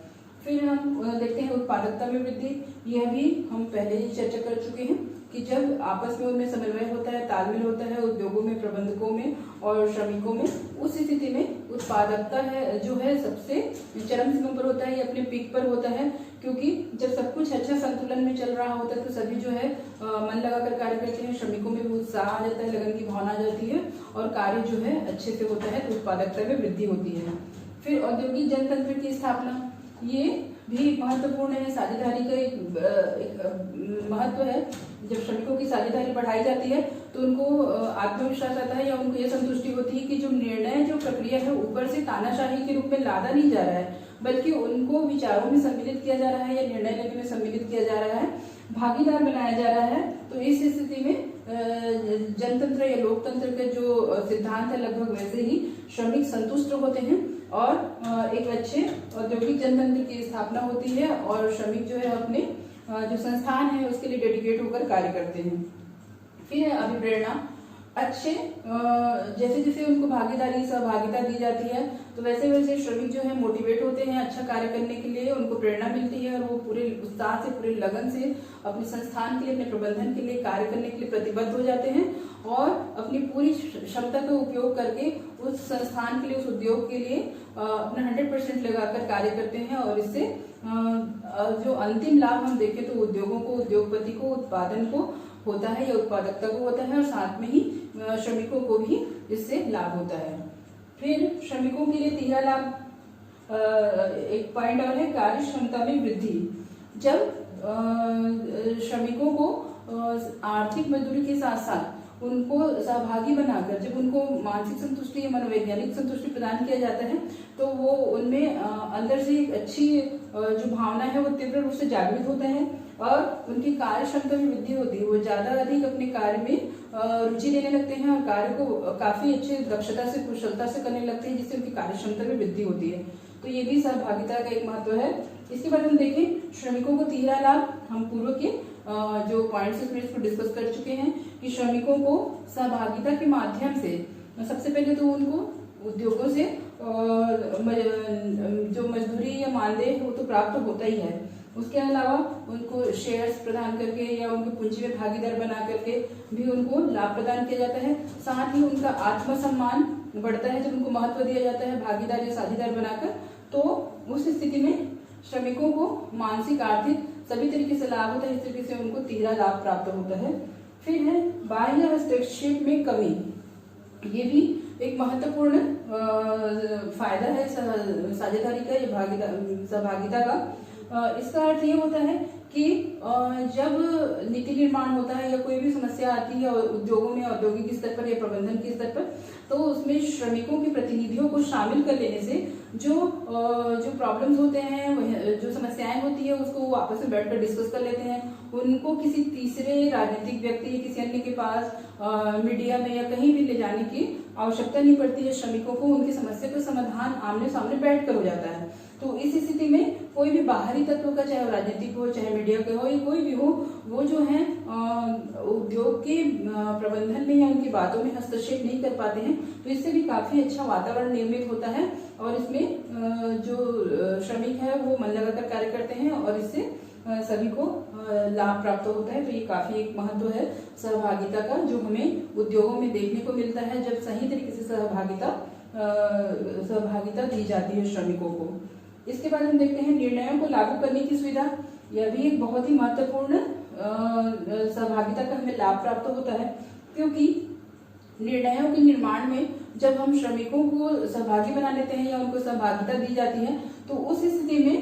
फिर हम देखते हैं उत्पादकता में वृद्धि। यह भी हम पहले ही चर्चा कर चुके हैं कि जब आपस में उनमें समन्वय होता है, तालमेल होता है उद्योगों में, प्रबंधकों में और श्रमिकों में, उस स्थिति में उत्पादकता है जो है सबसे चरम सीमा पर होता है, ये अपने पीक पर होता है। क्योंकि जब सब कुछ अच्छा संतुलन में चल रहा होता है तो सभी जो है मन लगाकर कार्य करते हैं, श्रमिकों में भी उत्साह आ जाता है, लगन की भावना आ जाती है और कार्य जो है अच्छे से होता है, तो उत्पादकता में वृद्धि होती है। फिर औद्योगिक जनतंत्र की स्थापना, ये भी महत्वपूर्ण है। साझेदारी का एक महत्व है। जब श्रमिकों की साझेदारी बढ़ाई जाती है तो उनको आत्मविश्वास आता है या उनको ये संतुष्टि होती है कि जो निर्णय, जो प्रक्रिया है ऊपर से तानाशाही के रूप में लादा नहीं जा रहा है, बल्कि उनको विचारों में सम्मिलित किया जा रहा है या निर्णय लेने में सम्मिलित किया जा रहा है, भागीदार बनाया जा रहा है। तो इस स्थिति में जनतंत्र या लोकतंत्र के जो सिद्धांत है लगभग वैसे ही श्रमिक संतुष्ट होते हैं और एक अच्छे औद्योगिक जनतंत्र की स्थापना होती है और श्रमिक जो है अपने जो संस्थान है उसके लिए डेडिकेट होकर कार्य करते हैं। फिर है अभिप्रेरणा। अच्छे जैसे जैसे उनको भागीदारी सहभागिता दी जाती है तो वैसे वैसे श्रमिक जो है मोटिवेट होते हैं अच्छा कार्य करने के लिए, उनको प्रेरणा मिलती है और वो पूरे उत्साह से पूरे लगन से अपने संस्थान के लिए, अपने प्रबंधन के लिए कार्य करने के लिए प्रतिबद्ध हो जाते हैं और अपनी पूरी क्षमता का उपयोग करके उस संस्थान के लिए, उस उद्योग के लिए अपना 100% लगाकर कार्य करते हैं और इससे जो अंतिम लाभ हम देखें तो उद्योगों को, उद्योगपति को, उत्पादन को होता है या उत्पादकता को होता है और साथ में ही श्रमिकों को भी इससे लाभ होता है। फिर श्रमिकों के लिए तीसरा लाभ एक पॉइंट और है कार्य क्षमता में वृद्धि। जब श्रमिकों को आर्थिक मजदूरी के साथ साथ उनको सहभागी बनाकर जब उनको मानसिक संतुष्टि या मनोवैज्ञानिक संतुष्टि प्रदान किया जाता है तो वो उनमें अंदर से एक अच्छी जो भावना है वो तीव्र रूप से जागृत होता है और उनकी कार्य क्षमता में वृद्धि होती है। वो ज्यादा अधिक अपने कार्य में रुचि लेने लगते हैं और कार्य को काफी अच्छे दक्षता से, कुशलता से करने लगते हैं, जिससे उनकी कार्य क्षमता में वृद्धि होती है। तो ये भी सहभागिता का एक महत्व है। इसके बाद हम देखें श्रमिकों को तीसरा लाभ, हम पूर्व के जो पॉइंट्स इसमें इसको डिस्कस कर चुके हैं कि श्रमिकों को सहभागिता के माध्यम से सबसे पहले तो उनको उद्योगों से जो मजदूरी या मानदेय वो तो प्राप्त होता ही है, उसके अलावा उनको शेयर्स प्रदान करके या उनके पूंजी में भागीदार बना करके भी उनको लाभ प्रदान किया जाता है। साथ ही उनका आत्मसम्मान बढ़ता है जब उनको महत्व दिया जाता है भागीदार या साझेदार बनाकर, तो उस स्थिति में श्रमिकों को मानसिक, आर्थिक सभी तरीके से लाभ होता है। इस तरीके से उनको तीसरा लाभ प्राप्त होता है। फिर है बाह्य हस्तक्षेप में कमी। ये भी एक महत्वपूर्ण फायदा है साझेदारी का या सहभागिता का। इसका अर्थ ये होता है कि जब नीति निर्माण होता है या कोई भी समस्या आती है उद्योगों में, औद्योगिक स्तर पर या प्रबंधन के स्तर पर, तो उसमें श्रमिकों के प्रतिनिधियों को शामिल कर लेने से जो प्रॉब्लम्स होते हैं, जो समस्याएं होती है, उसको वो आपस में बैठकर डिस्कस कर लेते हैं। उनको किसी तीसरे राजनीतिक व्यक्ति या किसी अन्य के पास मीडिया में या कहीं भी ले जाने की आवश्यकता नहीं पड़ती है। श्रमिकों को उनकी समस्या का समाधान आमने सामने बैठकर हो जाता है। तो इस स्थिति में कोई भी बाहरी तत्व का, चाहे राजनीतिक हो, चाहे मीडिया का हो या कोई भी हो, वो जो है उद्योग के प्रबंधन में या उनकी बातों में हस्तक्षेप नहीं कर पाते हैं। तो इससे भी काफी अच्छा वातावरण निर्मित होता है और इसमें जो श्रमिक है वो मन लगाकर कार्य करते हैं और इससे सभी को लाभ प्राप्त होता है। तो ये काफी एक महत्व है सहभागिता का, जो हमें उद्योगों में देखने को मिलता है जब सही तरीके से सहभागिता दी जाती है श्रमिकों को। इसके बाद हम देखते हैं निर्णयों को लागू करने की सुविधा। यह भी एक बहुत ही महत्वपूर्ण सहभागिता का हमें लाभ प्राप्त होता है, क्योंकि निर्णयों के निर्माण में जब हम श्रमिकों को सहभागी बना लेते हैं या उनको सहभागिता दी जाती है तो उस स्थिति में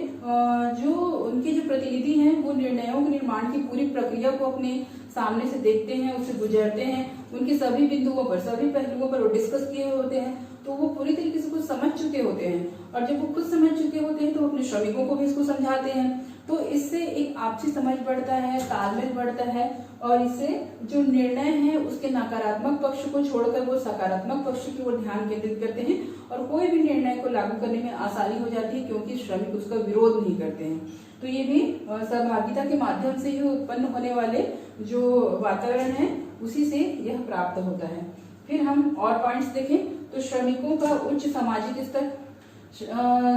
जो उनके जो प्रतिनिधि हैं वो निर्णयों के निर्माण की पूरी प्रक्रिया को अपने सामने से देखते हैं, उससे गुजरते हैं, उनके सभी बिंदुओं पर, सभी पहलुओं पर वो डिस्कस किए होते हैं, तो वो पूरी तरीके से कुछ समझ चुके होते हैं। और जब वो कुछ समझ चुके होते हैं तो अपने श्रमिकों को भी इसको समझाते हैं। तो इससे एक आपसी समझ बढ़ता है, तालमेल बढ़ता है और इससे जो निर्णय है उसके नकारात्मक पक्ष को छोड़कर वो सकारात्मक पक्ष की ओर ध्यान केंद्रित करते हैं और कोई भी निर्णय को लागू करने में आसानी हो जाती है, क्योंकि श्रमिक उसका विरोध नहीं करते हैं। तो ये भी सहभागिता के माध्यम से ही उत्पन्न होने वाले जो वातावरण है उसी से यह प्राप्त होता है। फिर हम और पॉइंट्स देखें तो श्रमिकों का उच्च सामाजिक स्तर,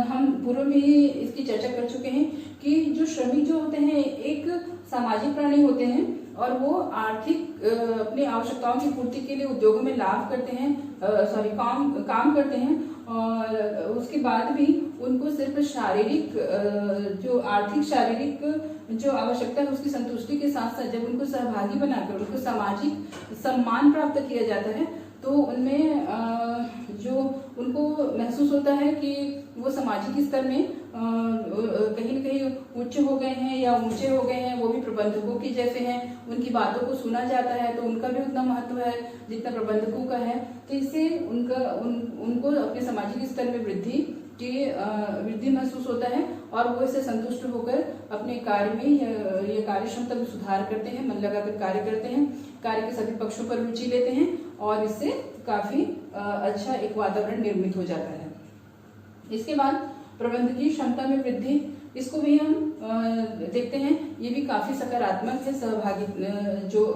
हम पूर्व में ही इसकी चर्चा कर चुके हैं कि जो श्रमिक जो होते हैं एक सामाजिक प्राणी होते हैं और वो आर्थिक अपनी आवश्यकताओं की पूर्ति के लिए उद्योगों में लाभ करते हैं, काम करते हैं और उसके बाद भी उनको सिर्फ शारीरिक जो आर्थिक शारीरिक जो आवश्यकता है उसकी संतुष्टि के साथ साथ जब उनको सहभागी बनाकर उनको सामाजिक सम्मान प्राप्त किया जाता है तो उनमें जो उनको महसूस होता है कि वो सामाजिक स्तर में कहीं न कहीं उच्च हो गए हैं या ऊंचे हो गए हैं, वो भी प्रबंधकों की जैसे हैं, उनकी बातों को सुना जाता है तो उनका भी उतना महत्व है जितना प्रबंधकों का है। तो इससे उनको अपने सामाजिक स्तर में वृद्धि महसूस होता है और वो इससे संतुष्ट होकर अपने कार्य में या कार्य क्षमता में सुधार करते हैं, मन लगाकर कार्य करते हैं, कार्य के सभी पक्षों पर रुचि लेते हैं और इससे काफी अच्छा एक वातावरण निर्मित हो जाता है। इसके बाद प्रबंधकीय क्षमता में वृद्धि, इसको भी हम देखते हैं। ये भी काफी सकारात्मक है। सहभागी जो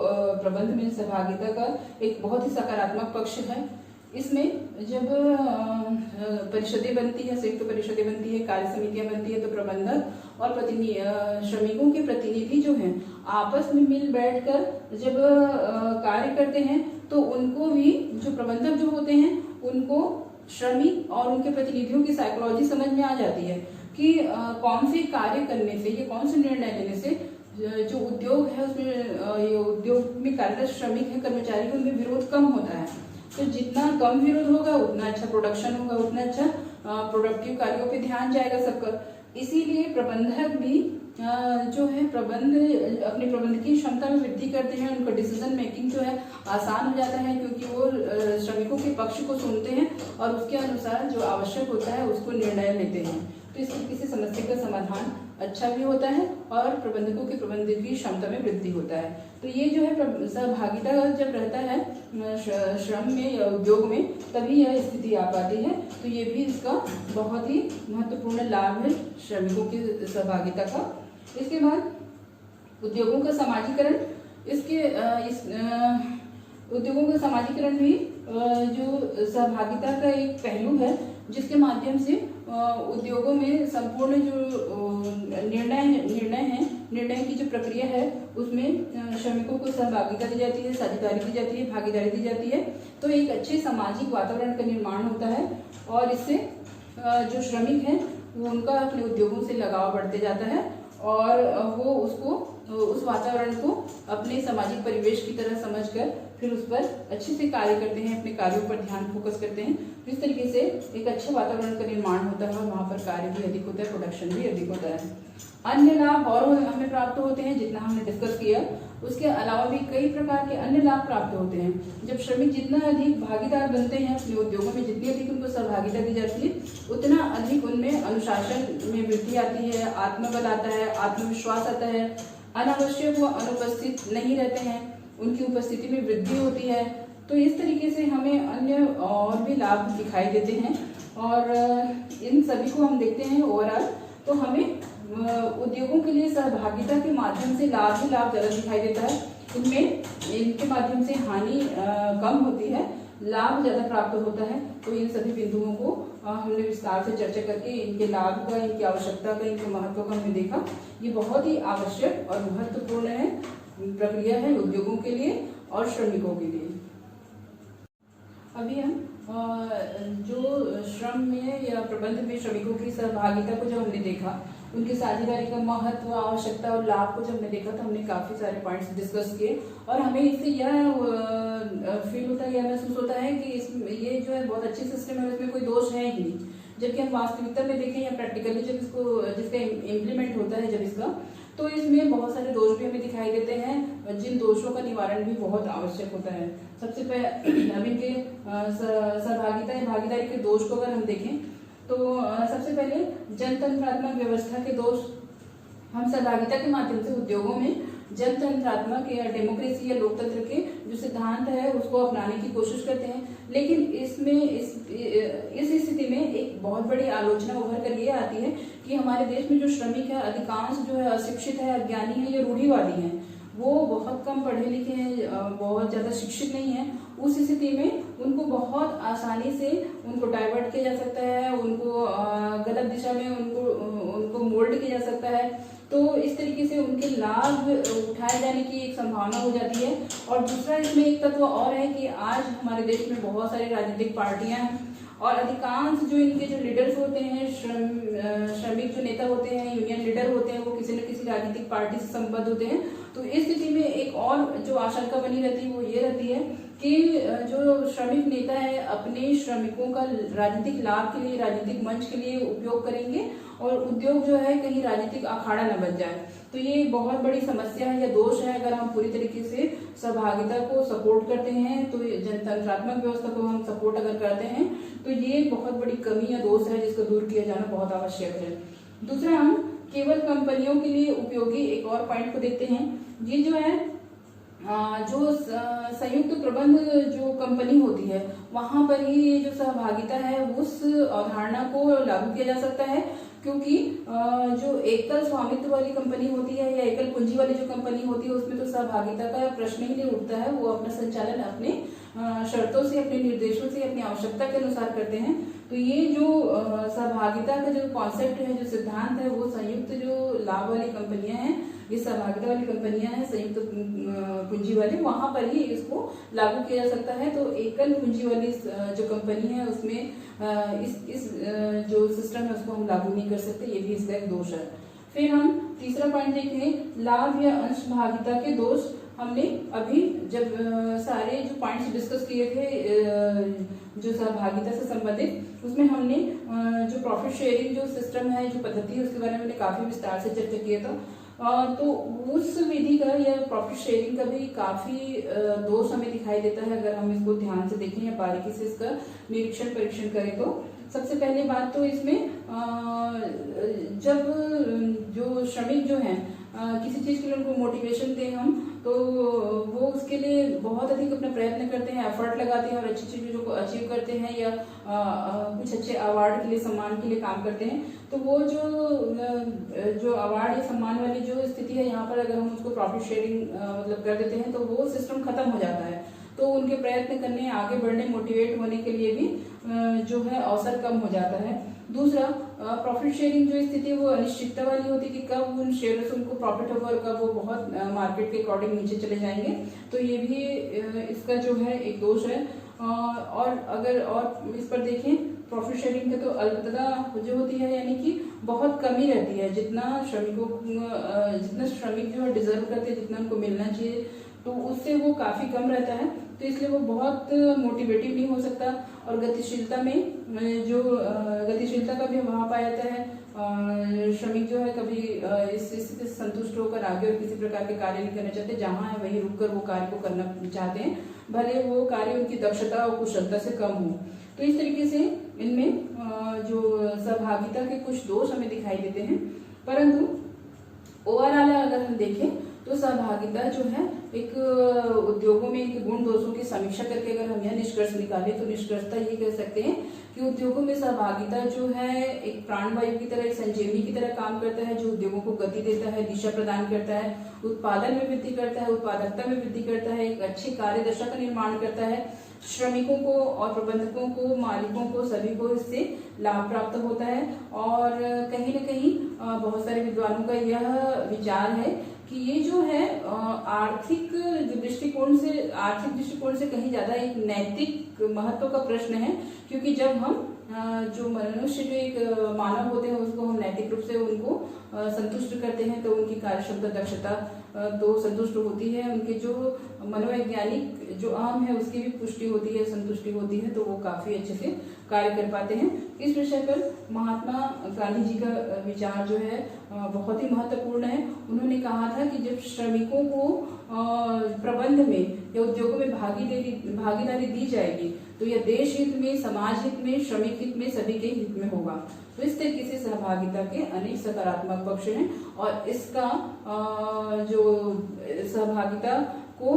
प्रबंध में सहभागिता का एक बहुत ही सकारात्मक पक्ष है। इसमें जब परिषदें बनती है, संयुक्त परिषदें बनती है, कार्य समितियां बनती है, तो प्रबंधक और श्रमिकों के प्रतिनिधि जो हैं आपस में मिल बैठकर जब कार्य करते हैं तो उनको भी, जो प्रबंधक जो होते हैं उनको श्रमिक और उनके प्रतिनिधियों की साइकोलॉजी समझ में आ जाती है कि कौन से कार्य करने से, ये कौन से निर्णय लेने से जो उद्योग है उसमें, ये उद्योग में कार्यरत श्रमिक है, कर्मचारी है, उनमें विरोध कम होता है। तो जितना कम विरोध होगा उतना अच्छा प्रोडक्शन होगा, उतना अच्छा प्रोडक्टिव कार्यों पे ध्यान जाएगा सबका। इसीलिए प्रबंधक भी जो है अपनी प्रबंधकीय क्षमता में वृद्धि करते हैं। उनका डिसीजन मेकिंग जो है आसान हो जाता है, क्योंकि वो श्रमिकों के पक्ष को सुनते हैं और उसके अनुसार जो आवश्यक होता है उसको निर्णय लेते हैं। तो इस तरीके से समस्या का समाधान अच्छा भी होता है और प्रबंधकों की प्रबंधकीय क्षमता में वृद्धि होता है। तो ये जो है सहभागिता जब रहता है श्रम में या उद्योग में, तभी यह स्थिति आ पाती है। तो ये भी इसका बहुत ही महत्वपूर्ण लाभ है श्रमिकों की सहभागिता का। इसके बाद उद्योगों का समाजीकरण। उद्योगों का समाजीकरण भी जो सहभागिता का एक पहलू है, जिसके माध्यम से उद्योगों में संपूर्ण जो निर्णय की जो प्रक्रिया है उसमें श्रमिकों को सहभागिता दी जाती है, साझेदारी दी जाती है, भागीदारी दी जाती है। तो एक अच्छे सामाजिक वातावरण का निर्माण होता है और इससे जो श्रमिक हैं वो उनका अपने उद्योगों से लगाव बढ़ते जाता है और वो उस वातावरण को अपने सामाजिक परिवेश की तरह समझकर फिर उस पर अच्छे से कार्य करते हैं, अपने कार्यों पर ध्यान फोकस करते हैं। तो इस तरीके से एक अच्छे वातावरण का निर्माण होता है और वहाँ पर कार्य भी अधिक होता है, प्रोडक्शन भी अधिक होता है। अन्य लाभ और हमें प्राप्त होते हैं, जितना हमने डिस्कस किया। उसके अलावा भी कई प्रकार के अन्य लाभ प्राप्त होते हैं। जब श्रमिक जितना अधिक भागीदार बनते हैं अपने उद्योगों में, जितनी अधिक उनको सहभागिता दी जाती है, उतना अधिक उनमें अनुशासन में वृद्धि आती है, आत्मबल आता है, आत्मविश्वास आता है, अनावश्यक वो अनुपस्थित नहीं रहते हैं, उनकी उपस्थिति में वृद्धि होती है। तो इस तरीके से हमें अन्य और भी लाभ दिखाई देते हैं और इन सभी को हम देखते हैं ओवरऑल, तो हमें उद्योगों के लिए सहभागिता के माध्यम से लाभ ही लाभ ज़्यादा दिखाई देता है। इनके माध्यम से हानि कम होती है, लाभ ज़्यादा प्राप्त होता है। तो इन सभी बिंदुओं को हमने विस्तार से चर्चा करके इनके लाभ का, इनकी आवश्यकता का, इनके महत्व का हमने देखा। ये बहुत ही आवश्यक और महत्वपूर्ण है प्रक्रिया है उद्योगों के लिए और श्रमिकों के लिए। अभी हम जो श्रम में या प्रबंध में श्रमिकों की सहभागिता को जो हमने देखा, उनकी साझेदारी का महत्व, आवश्यकता और लाभ को जब हमने देखा तो हमने काफी सारे पॉइंट्स डिस्कस किए और हमें इससे यह फील होता है, यह महसूस होता है कि ये जो है बहुत अच्छी सिस्टम है, इसमें कोई दोष है ही नहीं। जबकि हम वास्तविकता में देखें या प्रैक्टिकली जब जिसका इम्प्लीमेंट होता है जब इसका, तो इसमें बहुत सारे दोष भी हमें दिखाई देते हैं, जिन दोषों का निवारण भी बहुत आवश्यक होता है। सबसे पहले अब इनके सहभागिता या भागीदारी के दोष को अगर हम देखें तो सबसे पहले जनतंत्रात्मक व्यवस्था के दोष। हम सहभागिता के माध्यम से उद्योगों में जनतंत्रात्मक या डेमोक्रेसी या लोकतंत्र के जो सिद्धांत है उसको अपनाने की कोशिश करते हैं, लेकिन इस स्थिति में एक बहुत बड़ी आलोचना उभर कर ये आती है कि हमारे देश में जो श्रमिक है अधिकांश जो है अशिक्षित है, अज्ञानी है या रूढ़िवादी हैं, वो बहुत कम पढ़े लिखे हैं, बहुत ज़्यादा शिक्षित नहीं है। उस स्थिति में उनको बहुत आसानी से उनको डाइवर्ट किया जा सकता है, उनको गलत दिशा में उनको मोल्ड किया जा सकता है। तो इस तरीके से उनके लाभ उठाए जाने की एक संभावना हो जाती है। और दूसरा इसमें एक तत्व और है कि आज हमारे देश में बहुत सारी राजनीतिक पार्टियां हैं और अधिकांश जो इनके जो लीडर्स होते हैं, श्रमिक जो नेता होते हैं, यूनियन लीडर होते हैं, वो किसी न किसी राजनीतिक पार्टी से संबद्ध होते हैं। तो इस स्थिति में एक और जो आशंका बनी रहती है वो ये रहती है कि जो श्रमिक नेता है अपने श्रमिकों का राजनीतिक लाभ के लिए, राजनीतिक मंच के लिए उपयोग करेंगे और उद्योग जो है कहीं राजनीतिक अखाड़ा न बन जाए। तो ये बहुत बड़ी समस्या है या दोष है। अगर हम पूरी तरीके से सहभागिता को सपोर्ट करते हैं, तो जनतंत्रात्मक व्यवस्था को हम सपोर्ट अगर करते हैं, तो ये बहुत बड़ी कमी या दोष है जिसको दूर किया जाना बहुत आवश्यक है। दूसरा, हम केवल कंपनियों के लिए उपयोगी एक और पॉइंट को देखते हैं। ये जो है जो संयुक्त प्रबंध जो कंपनी होती है वहां पर ही ये जो सहभागिता है उस अवधारणा को लागू किया जा सकता है, क्योंकि जो एकल स्वामित्व वाली कंपनी होती है या एकल पूंजी वाली जो कंपनी होती है उसमें तो सहभागिता का प्रश्न ही नहीं उठता है। वो अपना संचालन अपने शर्तों से, अपने निर्देशों से, अपनी आवश्यकता के अनुसार करते हैं। तो ये जो सहभागिता का जो कॉन्सेप्ट है, जो सिद्धांत है, वो संयुक्त जो लाभ वाली कंपनियां हैं, ये सहभागिता वाली कंपनियां हैं संयुक्त पूंजी वाली, वहां पर ही इसको लागू किया जा सकता है। तो एकल पूंजी वाली जो कंपनी है उसमें इस जो सिस्टम है उसको हम लागू नहीं कर सकते, ये भी इसका एक दोष है। फिर हम तीसरा पॉइंट देखें, लाभ या अंश भागिता के दोष। हमने अभी जब सारे जो पॉइंट्स डिस्कस किए थे जो सहभागिता से संबंधित, उसमें हमने जो प्रॉफिट शेयरिंग जो सिस्टम है, जो पद्धति है, उसके बारे में काफी विस्तार से चर्चा किया था। तो उस विधि का या प्रॉफिट शेयरिंग का भी काफी दोष हमें दिखाई देता है अगर हम इसको ध्यान से देखें या बारीकी से इसका निरीक्षण परीक्षण करें। तो सबसे पहली बात तो इसमें जब जो श्रमिक जो हैं किसी चीज के लिए उनको मोटिवेशन दें हम, तो वो उसके लिए बहुत अधिक अपना प्रयत्न करते हैं, एफर्ट लगाते हैं और अच्छी चीजों को अचीव करते हैं या कुछ अच्छे अवार्ड के लिए, सम्मान के लिए काम करते हैं। तो वो जो अवार्ड या सम्मान वाली जो स्थिति है, यहाँ पर अगर हम उसको प्रॉफिट शेयरिंग मतलब कर देते हैं तो वो सिस्टम खत्म हो जाता है। तो उनके प्रयत्न करने, आगे बढ़ने, मोटिवेट होने के लिए भी जो है अवसर कम हो जाता है। दूसरा, प्रॉफिट शेयरिंग जो स्थिति है वो अनिश्चितता वाली होती है कि कब उन शेयरों से उनको प्रॉफिट होगा और कब वो बहुत मार्केट के अकॉर्डिंग नीचे चले जाएंगे। तो ये भी इसका जो है एक दोष है। और अगर और इस पर देखें, प्रॉफिट शेयरिंग का तो अल्पता जो होती है, यानी कि बहुत कमी रहती है। जितना श्रमिक जो है डिजर्व करते हैं, जितना उनको मिलना चाहिए, तो उससे वो काफी कम रहता है। तो इसलिए वो बहुत मोटिवेटिव नहीं हो सकता। और गतिशीलता में जो गतिशीलता का भी अभाव पाया जाता है। श्रमिक जो है कभी इस स्थिति से संतुष्ट होकर आगे और किसी प्रकार के कार्य नहीं करना चाहते, जहां है वहीं रुककर वो कार्य को करना चाहते हैं, भले वो कार्य उनकी दक्षता और कुशलता से कम हो। तो इस तरीके से इनमें जो सहभागिता के कुछ दोष हमें दिखाई देते हैं। परंतु ओवरऑल अगर हम देखें तो सहभागिता जो है एक उद्योगों में एक गुण दोषों की समीक्षा करके अगर हम यह निष्कर्ष निकालें तो निष्कर्षता ये कह सकते हैं कि उद्योगों में सहभागिता जो है एक प्राणवायु की तरह, एक संजीवनी की तरह काम करता है, जो उद्योगों को गति देता है, दिशा प्रदान करता है, उत्पादन में वृद्धि करता है, उत्पादकता में वृद्धि करता है, एक अच्छी कार्य दशा का निर्माण करता है। श्रमिकों को और प्रबंधकों को, मालिकों को, सभी को इससे लाभ प्राप्त होता है। और कहीं न कहीं बहुत सारे विद्वानों का यह विचार है कि ये जो है आर्थिक दृष्टिकोण से कहीं ज्यादा एक नैतिक महत्व का प्रश्न है। क्योंकि जब हम जो मनुष्य, जो एक मानव होते हैं, उसको हम नैतिक रूप से उनको संतुष्ट करते हैं तो उनकी कार्यक्षमता, दक्षता तो संतुष्ट होती है। उनके जो मनोवैज्ञानिक जो अहम है उसकी भी पुष्टि होती है, संतुष्टि होती है, तो वो काफी अच्छे से कार्य कर पाते हैं। इस विषय पर महात्मा गांधी जी का विचार जो है बहुत ही महत्वपूर्ण है। उन्होंने कहा था कि जब श्रमिकों को प्रबंध में या उद्योगों में भागीदारी दी जाएगी तो यह देश हित में, समाज हित में, श्रमिक हित में, सभी के हित में होगा। तो इस तरीके से सहभागिता के अनेक सकारात्मक पक्ष हैं और इसका जो सहभागिता को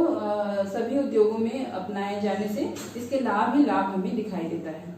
सभी उद्योगों में अपनाए जाने से इसके लाभ ही लाभ हमें दिखाई देता है।